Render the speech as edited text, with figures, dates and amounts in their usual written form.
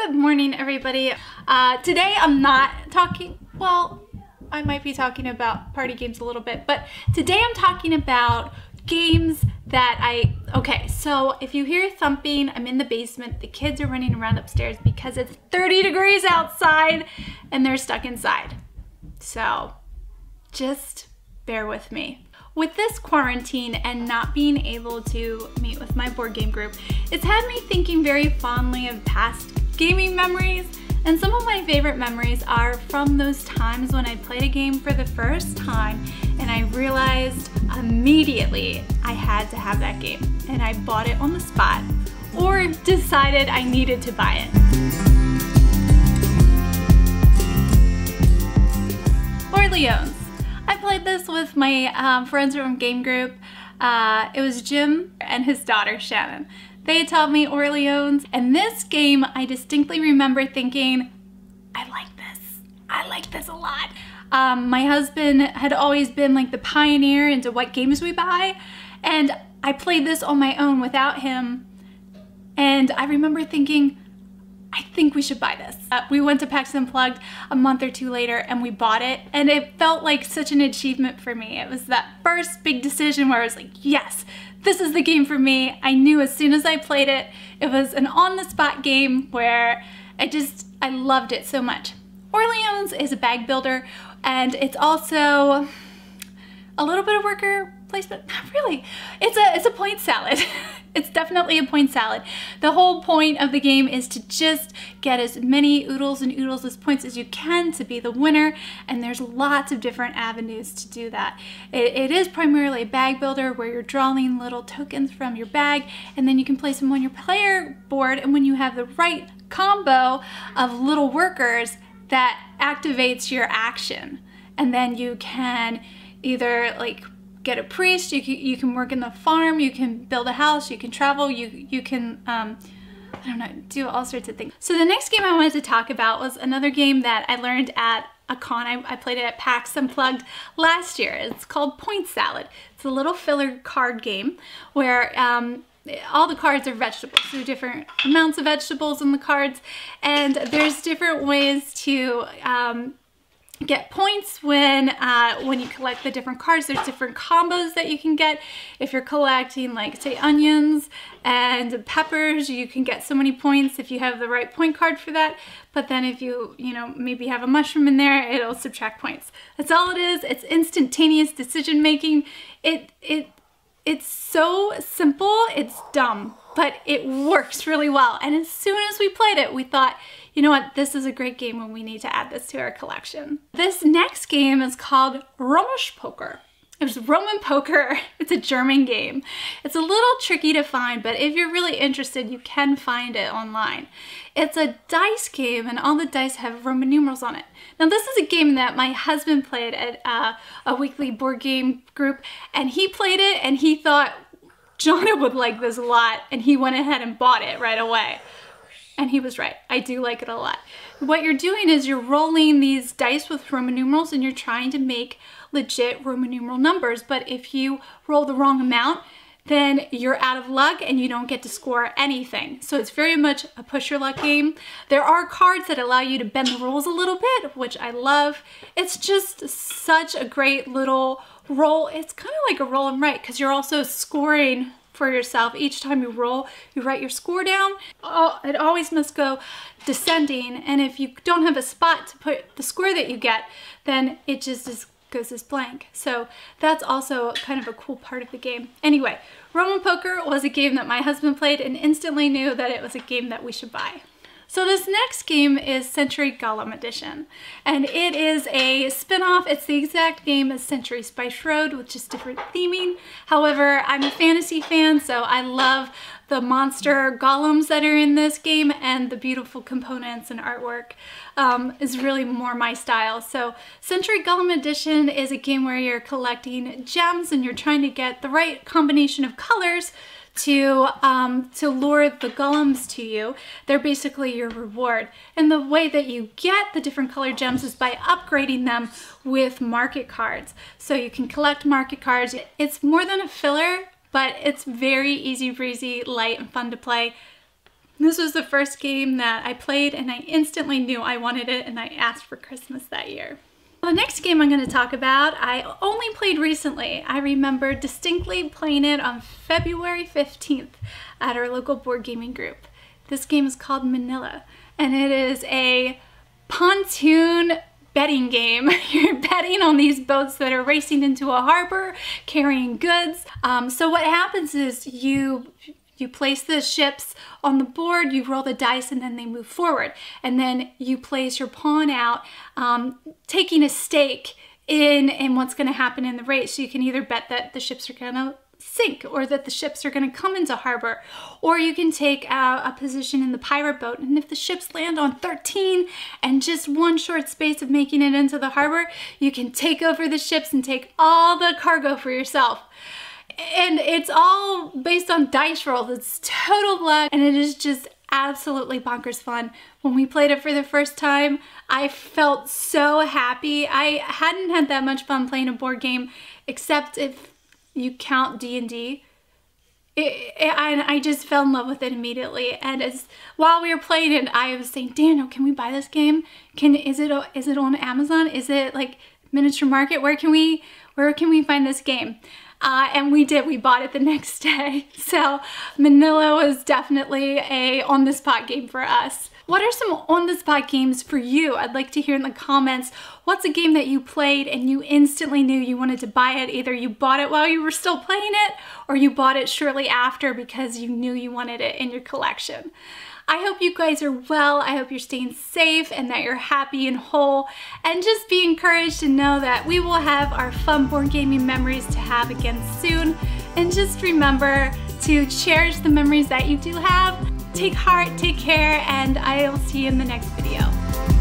Good morning, everybody. Today I'm not talking, well, I might be talking about party games a little bit, but today I'm talking about games that okay, so if you hear thumping, I'm in the basement. The kids are running around upstairs because it's 30 degrees outside and they're stuck inside. So just bear with me. With this quarantine and not being able to meet with my board game group, it's had me thinking very fondly of past gaming memories, and some of my favorite memories are from those times when I played a game for the first time and I realized immediately I had to have that game, and I bought it on the spot or decided I needed to buy it. Orleans. I played this with my friends from game group. It was Jim and his daughter Shannon. They taught me Orleans, and this game I distinctly remember thinking, I like this a lot. My husband had always been like the pioneer into what games we buy, and I played this on my own without him, and I remember thinking, I think we should buy this. We went to PAX Unplugged a month or two later and we bought it, and it felt like such an achievement for me. It was that first big decision where I was like, yes, this is the game for me. I knew as soon as I played it, it was an on-the-spot game where I loved it so much. Orleans is a bag builder, and it's also a little bit of worker placement. Not really. It's a point salad. It's definitely a point salad. The whole point of the game is to just get as many oodles and oodles as points as you can to be the winner, and there's lots of different avenues to do that. It is primarily a bag builder where you're drawing little tokens from your bag, and then you can place them on your player board, and when you have the right combo of little workers, that activates your action. And then you can either like get a priest, you can work in the farm, you can build a house, you can travel, you can, I don't know, do all sorts of things. So the next game I wanted to talk about was another game that I learned at a con. I played it at PAX Unplugged last year. It's called Point Salad. It's a little filler card game where all the cards are vegetables. There are different amounts of vegetables in the cards, and there's different ways to get points when you collect the different cards. There's different combos that you can get. If you're collecting, like, say, onions and peppers, you can get so many points if you have the right point card for that. But then if you maybe have a mushroom in there, it'll subtract points. That's all it is. It's instantaneous decision making. It's so simple, it's dumb, but it works really well. And as soon as we played it, we thought, you know what, this is a great game and we need to add this to our collection. This next game is called Römisch Poker. It was Roman poker. It's a German game. It's a little tricky to find, but if you're really interested, you can find it online. It's a dice game, and all the dice have Roman numerals on it. Now, this is a game that my husband played at a weekly board game group, and he played it and he thought Jonna would like this a lot, and he went ahead and bought it right away. And he was right. I do like it a lot. What you're doing is you're rolling these dice with Roman numerals, and you're trying to make legit Roman numeral numbers. But if you roll the wrong amount, then you're out of luck and you don't get to score anything. So it's very much a push your luck game. There are cards that allow you to bend the rules a little bit, which I love. It's just such a great little roll. It's kind of like a roll and write, because you're also scoring for yourself. Each time you roll, you write your score down. Oh, it always must go descending, and if you don't have a spot to put the score that you get, then it just goes as blank. So that's also kind of a cool part of the game. Anyway, Roman Poker was a game that my husband played and instantly knew that it was a game that we should buy. So this next game is Century Golem Edition, and it is a spin-off. It's the exact game as Century Spice Road with just different theming. However, I'm a fantasy fan, so I love the monster golems that are in this game, and the beautiful components and artwork is really more my style. So Century Golem Edition is a game where you're collecting gems and you're trying to get the right combination of colors to lure the golems to you. They're basically your reward. And the way that you get the different colored gems is by upgrading them with market cards. So you can collect market cards. It's more than a filler, but it's very easy breezy, light, and fun to play. This was the first game that I played and I instantly knew I wanted it and I asked for Christmas that year. Well, the next game I'm going to talk about, I only played recently. I remember distinctly playing it on February 15th at our local board gaming group. This game is called Manila, and it is a pontoon betting game. You're betting on these boats that are racing into a harbor, carrying goods. So what happens is you place the ships on the board, you roll the dice, and then they move forward. And then you place your pawn out, taking a stake in what's gonna happen in the race. So you can either bet that the ships are gonna sink or that the ships are gonna come into harbor, or you can take a position in the pirate boat, and if the ships land on 13 and just one short space of making it into the harbor, you can take over the ships and take all the cargo for yourself. And it's all based on dice rolls. It's total luck, and it is just absolutely bonkers fun. When we played it for the first time, I felt so happy. I hadn't had that much fun playing a board game, except if you count D&D. I just fell in love with it immediately. And while we were playing it, I was saying, Daniel, can we buy this game? Is it on Amazon? Is it like Miniature Market? Where can we find this game? And we did. We bought it the next day. So Manila was definitely a on-the-spot game for us. What are some on-the-spot games for you? I'd like to hear in the comments. What's a game that you played and you instantly knew you wanted to buy it? Either you bought it while you were still playing it, or you bought it shortly after because you knew you wanted it in your collection. I hope you guys are well. I hope you're staying safe and that you're happy and whole. And just be encouraged to know that we will have our fun board gaming memories to have again soon. And just remember to cherish the memories that you do have. Take heart, take care, and I'll see you in the next video.